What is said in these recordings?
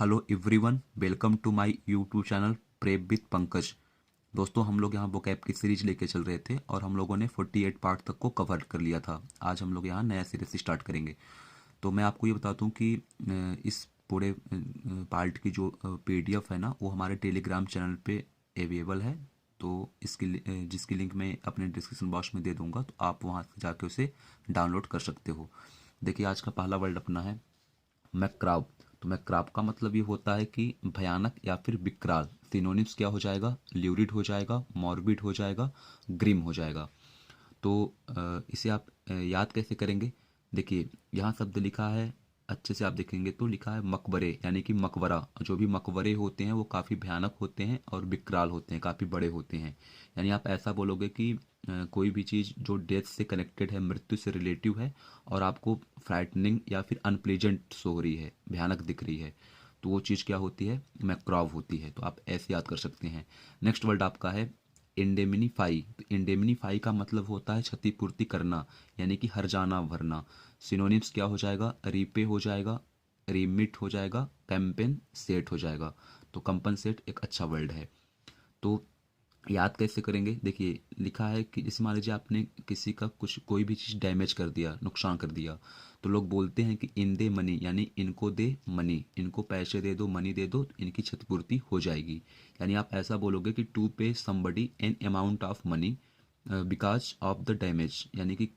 Hello everyone, welcome to my YouTube channel prep with Pankaj. दोस्तों, हम लोग यहाँ वोकैब की सीरीज लेके चल रहे थे और हम लोगों ने 48 पार्ट तक को कवर कर लिया था। आज हम लोग यहाँ नया सीरीज स्टार्ट करेंगे। तो मैं आपको ये बताता हूँ कि इस पूरे पार्ट की जो पीडीएफ है ना, वो हमारे टेलीग्राम चैनल पे अवेलेबल है। तो जिसकी लिंक मैं अपने डिस्क्रिप्शन बॉक्स में दे दूँगा, तो आप वहाँ से जाके उसे डाउनलोड कर सकते हो। देखिए, आज का पहला वर्ड अपना है मैक्राब। तो मैक्राब का मतलब ये होता है कि भयानक या फिर विकराल। सिनोनिम्स क्या हो जाएगा? ल्यूरिड हो जाएगा, मॉर्बिड हो जाएगा, ग्रिम हो जाएगा। तो इसे आप याद कैसे करेंगे? देखिए, यहाँ शब्द लिखा है, अच्छे से आप देखेंगे तो लिखा है मकबरे, यानी कि मकबरा। जो भी मकबरे होते हैं वो काफ़ी भयानक होते हैं और विकराल होते हैं, काफ़ी बड़े होते हैं। यानी आप ऐसा बोलोगे कि कोई भी चीज़ जो डेथ से कनेक्टेड है, मृत्यु से रिलेटिव है, और आपको फ्राइटनिंग या फिर अनप्लेजेंट सो हो रही है, भयानक दिख रही है, तो वो चीज़ क्या होती है? मैक्राव होती है। तो आप ऐसे याद कर सकते हैं। नेक्स्ट वर्ड आपका है इंडेमिनीफाई। तो इंडेमिनीफाई का मतलब होता है क्षतिपूर्ति करना, यानी कि हर जाना भरना। सिनोनिम्स क्या हो जाएगा? रीपे हो जाएगा, रीमिट हो जाएगा, कैंपेन सेट हो जाएगा। तो कंपनसेट एक अच्छा वर्ड है। तो याद कैसे करेंगे? देखिए, लिखा है कि जैसे मान लीजिए आपने किसी का कुछ कोई भी चीज़ डैमेज कर दिया, नुकसान कर दिया, तो लोग बोलते हैं कि इन दे मनी, यानी इनको दे मनी, इनको पैसे दे दो, मनी दे दो, तो इनकी क्षतिपूर्ति हो जाएगी। यानी आप ऐसा बोलोगे कि टू पे somebody an amount of money because of the damage, यानी कि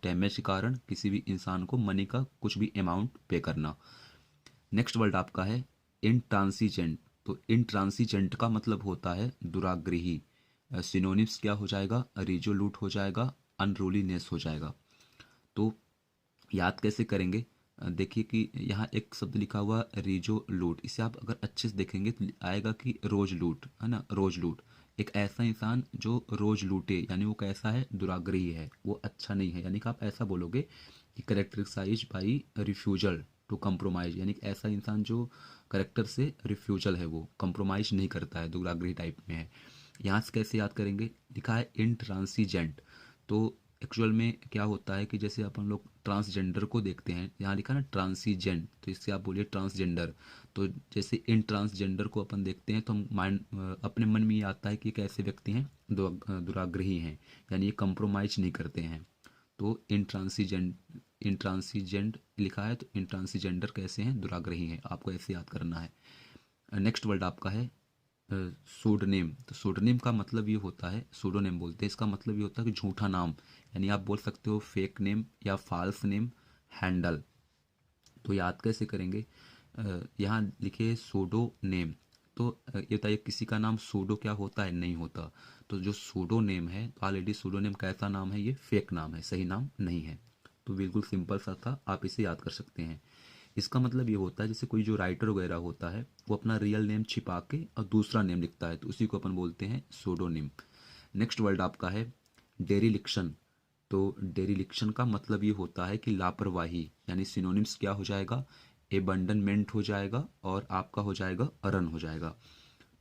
डैमेज के कारण किसी भी इंसान को मनी का कुछ भी अमाउंट पे करना। नेक्स्ट वर्ड आपका है इंट्रांसिजेंट। तो इंट्रांसिजेंट का मतलब होता है दुराग्रही। सिनोनिम्स क्या हो जाएगा? रिजोलूट हो जाएगा, अनरूलीनेस हो जाएगा। तो याद कैसे करेंगे? देखिए कि यहाँ एक शब्द लिखा हुआ रिजोलूट, इसे आप अगर अच्छे से देखेंगे तो आएगा कि रोज लूट, है ना? रोज लूट, एक ऐसा इंसान जो रोज लूटे, यानी वो कैसा है? दुराग्रही है, वो अच्छा नहीं है। यानी कि आप ऐसा बोलोगे कि characterize by refusal to compromise, यानी कि ऐसा इंसान जो करेक्टर से रिफ्यूजल है, वो कंप्रोमाइज नहीं करता है, दुराग्रही टाइप में है। यहाँ से कैसे याद करेंगे? लिखा है इंट्रांसिजेंट। तो एक्चुअल में क्या होता है कि जैसे अपन लोग ट्रांसजेंडर को देखते हैं, यहाँ लिखा ना ट्रांसीजेंट, तो इससे आप बोलिए ट्रांसजेंडर। तो जैसे इन ट्रांसजेंडर को अपन देखते हैं तो हम माइंड अपने मन में ये आता है कि एक ऐसे व्यक्ति हैं दुराग्रही हैं, यानी ये कंप्रोमाइज नहीं करते हैं। तो इंट्रांसीजेंट लिखा है, तो इंट्रांसीजेंडर कैसे हैं? दुराग्रही हैं। आपको ऐसे याद करना है। नेक्स्ट वर्ड आपका है सूडनेम। तो सूडनेम का मतलब ये होता है, सूडोनेम बोलते हैं, इसका मतलब ये होता है कि झूठा नाम। यानी आप बोल सकते हो फेक नेम या फाल्स नेम, हैंडल। तो याद कैसे करेंगे? यहाँ लिखे सूडो नेम। तो ये बताइए, किसी का नाम सूडो क्या होता है? नहीं होता। तो जो सूडो नेम है, तो ऑलरेडी सूडो नेम कैसा नाम है? ये फेक नाम है, सही नाम नहीं है। तो बिल्कुल सिंपल सा था, आप इसे याद कर सकते हैं। इसका मतलब ये होता है जैसे कोई जो राइटर वगैरह होता है, वो अपना रियल नेम छिपा के और दूसरा नेम लिखता है, तो उसी को अपन बोलते हैं सूडोनिम। नेक्स्ट वर्ड आपका है डेरिलिक्शन। तो डेरिलिक्शन का मतलब ये होता है कि लापरवाही, यानी सिनोनिम्स क्या हो जाएगा? एबंडनमेंट हो जाएगा और आपका हो जाएगा अरन हो जाएगा।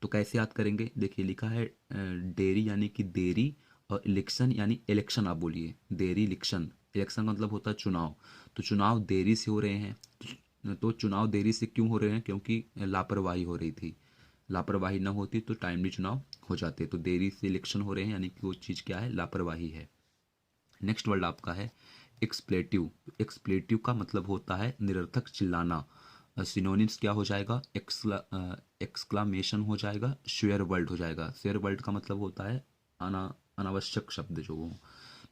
तो कैसे याद करेंगे? देखिए, लिखा है डेरी यानी कि देरी, और इलेक्शन यानी इलेक्शन आप बोलिए, देरी इलेक्शन। इलेक्शन का मतलब होता है चुनाव। तो चुनाव देरी से हो रहे हैं। तो चुनाव देरी से क्यों हो रहे हैं? क्योंकि लापरवाही हो रही थी। लापरवाही ना होती तो टाइमली चुनाव हो जाते। तो देरी से इलेक्शन हो रहे हैं, यानी कि वो चीज़ क्या है? लापरवाही है। नेक्स्ट वर्ड आपका है एक्सप्लेटिव। एक्सप्लेटिव का मतलब होता है निरर्थक चिल्लाना। सिनोनिम्स क्या हो जाएगा? एक्सक्लामेशन हो जाएगा, शेयर वर्ड हो जाएगा। शेयर वर्ड का मतलब होता है अनावश्यक शब्द जो हो।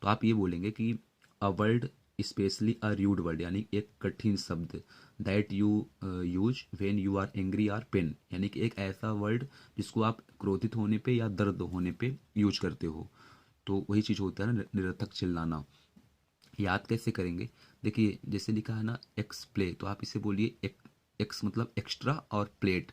तो आप ये बोलेंगे कि a word specially a rude word, यानी एक कठिन शब्द, that you use when you are angry or pain, यानी कि एक ऐसा वर्ड जिसको आप क्रोधित होने पे या दर्द होने पे यूज करते हो। तो वही चीज़ होता है ना, निरर्थक चिल्लाना। याद कैसे करेंगे? देखिए, जैसे लिखा है ना एक्स प्ले, तो आप इसे बोलिए एक्स मतलब एक्स्ट्रा और प्लेट।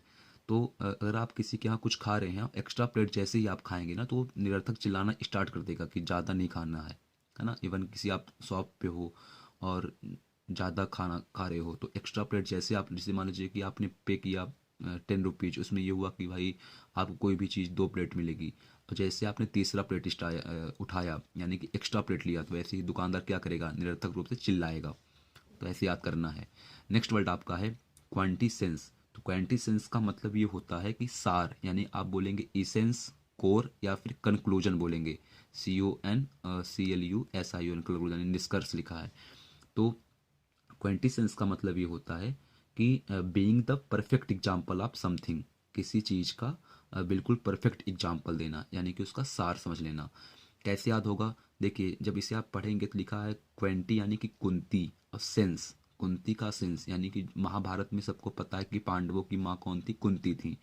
तो अगर आप किसी के यहाँ कुछ खा रहे हैं, एक्स्ट्रा प्लेट जैसे ही आप खाएंगे ना, तो वो निरर्थक चिल्लाना स्टार्ट कर देगा कि ज़्यादा नहीं खाना है ना? इवन किसी आप शॉप पे हो और ज़्यादा खाना खा रहे हो, तो एक्स्ट्रा प्लेट जैसे आप, जैसे मान लीजिए कि आपने पे किया 10 रुपीज, उसमें ये हुआ कि भाई आपको कोई भी चीज़ 2 प्लेट मिलेगी, और जैसे आपने तीसरा प्लेट उठाया, यानी कि एक्स्ट्रा प्लेट लिया, तो वैसे ही दुकानदार क्या करेगा? निरर्थक रूप से चिल्लाएगा। तो ऐसे याद करना है। नेक्स्ट वर्ड आपका है क्वांटी सेंस। तो क्वांटिसेंस का मतलब ये होता है कि सार, यानी आप बोलेंगे इसेंस, कोर या फिर कंक्लूजन बोलेंगे, CONCLUSION, कंक्लूजन, निष्कर्ष लिखा है। तो क्वांटिसेंस का मतलब ये होता है कि being the perfect example of something, किसी चीज़ का बिल्कुल परफेक्ट एग्जाम्पल देना, यानी कि उसका सार समझ लेना। कैसे याद होगा? देखिए, जब इसे आप पढ़ेंगे तो लिखा है क्वेंटी यानी कि कुंती, और सेंस, कुंती का सेंस यानी कि महाभारत में सबको पता है कि पांडवों की माँ कौन थी? कुंती थी।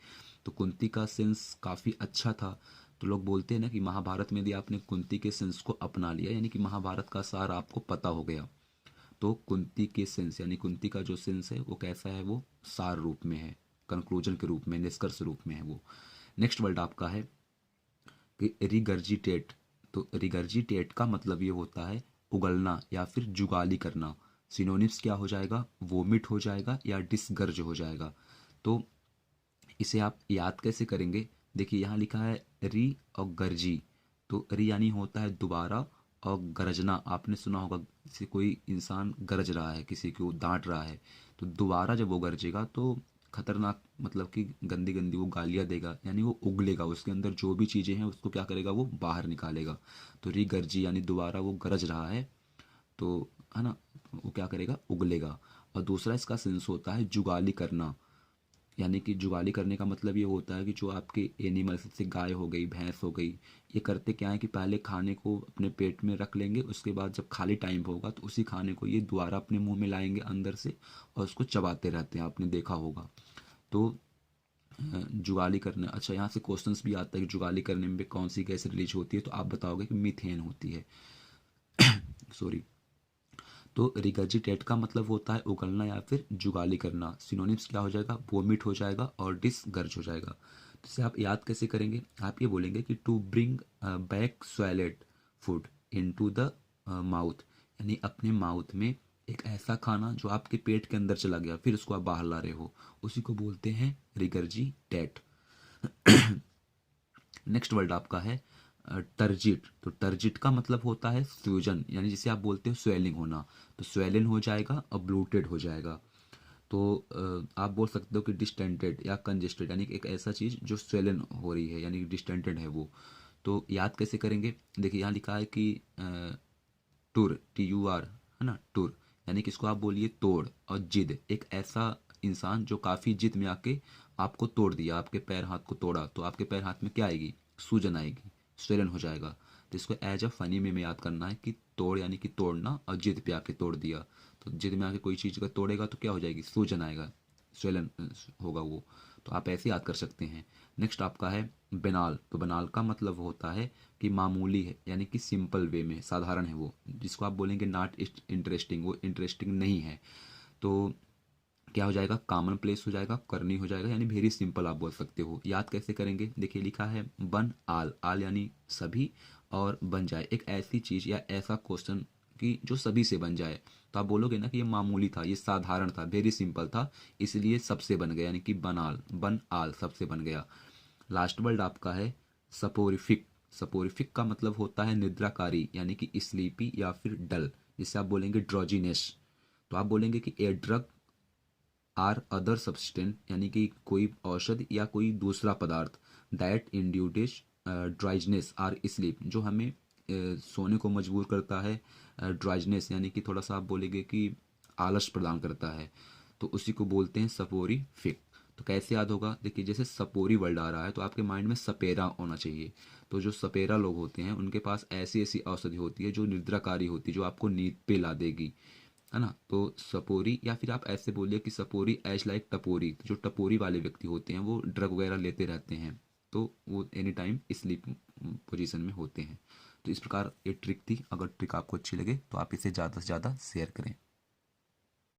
तो कुंती का सेंस काफ़ी अच्छा था। तो लोग बोलते हैं ना कि महाभारत में यदि आपने कुंती के सेंस को अपना लिया, यानी कि महाभारत का सार आपको पता हो गया। तो कुंती के सेंस यानी कुंती का जो सेंस है वो कैसा है? वो सार रूप में है, कंक्लूजन के रूप में, निष्कर्ष रूप में है वो। नेक्स्ट वर्ड आपका है कि रिगर्जिटेट। तो रिगर्जिटेट का मतलब ये होता है उगलना या फिर जुगाली करना। सिनोनिम्स क्या हो जाएगा? वोमिट हो जाएगा या डिसगर्ज हो जाएगा। तो इसे आप याद कैसे करेंगे? देखिए, यहाँ लिखा है री और गर्जी। तो री यानी होता है दोबारा, और गरजना आपने सुना होगा, जैसे कोई इंसान गरज रहा है, किसी को डांट रहा है, तो दोबारा जब वो गरजेगा तो खतरनाक, मतलब कि गंदी गंदी वो गालियाँ देगा, यानी वो उगलेगा, उसके अंदर जो भी चीज़ें हैं उसको क्या करेगा? वो बाहर निकालेगा। तो री गर्जी यानी दोबारा वो गरज रहा है, तो है ना, वो क्या करेगा? उगलेगा। और दूसरा इसका सेंस होता है जुगाली करना, यानी कि जुगाली करने का मतलब ये होता है कि जो आपके एनिमल्स, जैसे गाय हो गई, भैंस हो गई, ये करते क्या है कि पहले खाने को अपने पेट में रख लेंगे, उसके बाद जब खाली टाइम होगा तो उसी खाने को ये दोबारा अपने मुंह में लाएंगे अंदर से, और उसको चबाते रहते हैं, आपने देखा होगा। तो जुगाली करना, अच्छा यहाँ से क्वेश्चंस भी आता है कि जुगाली करने में कौन सी गैस रिलीज होती है, तो आप बताओगे कि मीथेन होती है। सॉरी। तो रिगर्जिटेट का मतलब होता है उगलना या फिर जुगाली करना। सिनोनिम्स क्या हो जाएगा? वोमिट हो जाएगा और डिसगर्ज हो जाएगा। तो इसे आप याद कैसे करेंगे? आप ये बोलेंगे कि to bring back swallowed food into the mouth, यानी अपने माउथ में एक ऐसा खाना जो आपके पेट के अंदर चला गया, फिर उसको आप बाहर ला रहे हो, उसी को बोलते हैं रिगर्जिटेट। नेक्स्ट वर्ड आपका है टर्जिट। तो टर्जिट का मतलब होता है सूजन, यानी जिसे आप बोलते हो स्वेलिंग होना। तो स्वेलिन हो जाएगा और ब्लूटेड हो जाएगा। तो आप बोल सकते हो कि डिस्टेंटेड या कंजेस्टेड, यानी कि एक ऐसा चीज़ जो स्वेलन हो रही है, यानी कि डिस्टेंटेड है वो। तो याद कैसे करेंगे? देखिए, यहाँ लिखा है कि टूर, TUR, है ना, टूर, यानी कि इसको आप बोलिए तोड़। और जिद, एक ऐसा इंसान जो काफ़ी जिद में आके आपको तोड़ दिया, आपके पैर हाथ को तोड़ा, तो आपके पैर हाथ में क्या आएगी? सूजन आएगी, स्वेलन हो जाएगा। तो इसको एज अ फनी में याद करना है कि तोड़ यानी कि तोड़ना, और जिद पे आके तोड़ दिया। तो जिद में आके कोई चीज़ का तोड़ेगा तो क्या हो जाएगी? सूजन आएगा, स्वेलन होगा वो। तो आप ऐसे याद कर सकते हैं। नेक्स्ट आपका है बेनाल। तो बेनाल का मतलब होता है कि मामूली है, यानी कि सिंपल वे में, साधारण है वो, जिसको आप बोलेंगे नॉट इंटरेस्टिंग, वो इंटरेस्टिंग नहीं है। तो क्या हो जाएगा? कॉमन प्लेस हो जाएगा, करनी हो जाएगा, यानी वेरी सिंपल आप बोल सकते हो। याद कैसे करेंगे? देखिए, लिखा है बन आल, आल यानी सभी, और बन जाए, एक ऐसी चीज़ या ऐसा क्वेश्चन कि जो सभी से बन जाए। तो आप बोलोगे ना कि ये मामूली था, ये साधारण था, वेरी सिंपल था, इसलिए सबसे बन गया, यानी कि बनाल, बन आल, सबसे बन गया। लास्ट वर्ड आपका है सपोरिफिक। सपोरिफिक का मतलब होता है निद्राकारी, यानी कि स्लीपी या फिर डल, जिससे आप बोलेंगे ड्रोजीनेस। तो आप बोलेंगे कि a drug or other substance, यानी कि कोई औषधि या कोई दूसरा पदार्थ, that induces drowsiness or sleep, जो हमें सोने को मजबूर करता है, ड्राइजनेस यानी कि थोड़ा सा आप बोलेंगे कि आलस प्रदान करता है, तो उसी को बोलते हैं सपोरिफिक। तो कैसे याद होगा? देखिए, जैसे सपोरी वर्ड आ रहा है तो आपके माइंड में सपेरा होना चाहिए। तो जो सपेरा लोग होते हैं उनके पास ऐसी ऐसी औषधि होती है जो निद्राकारी होती है, जो आपको नींद पे ला देगी, है ना। तो सपोरी, या फिर आप ऐसे बोलिए कि सपोरी एज लाइक टपोरी, तो जो टपोरी वाले व्यक्ति होते हैं वो ड्रग वगैरह लेते रहते हैं, तो वो एनी टाइम स्लीप पोजीशन में होते हैं। तो इस प्रकार ये ट्रिक थी। अगर ट्रिक आपको अच्छी लगे तो आप इसे ज़्यादा से ज़्यादा शेयर करें।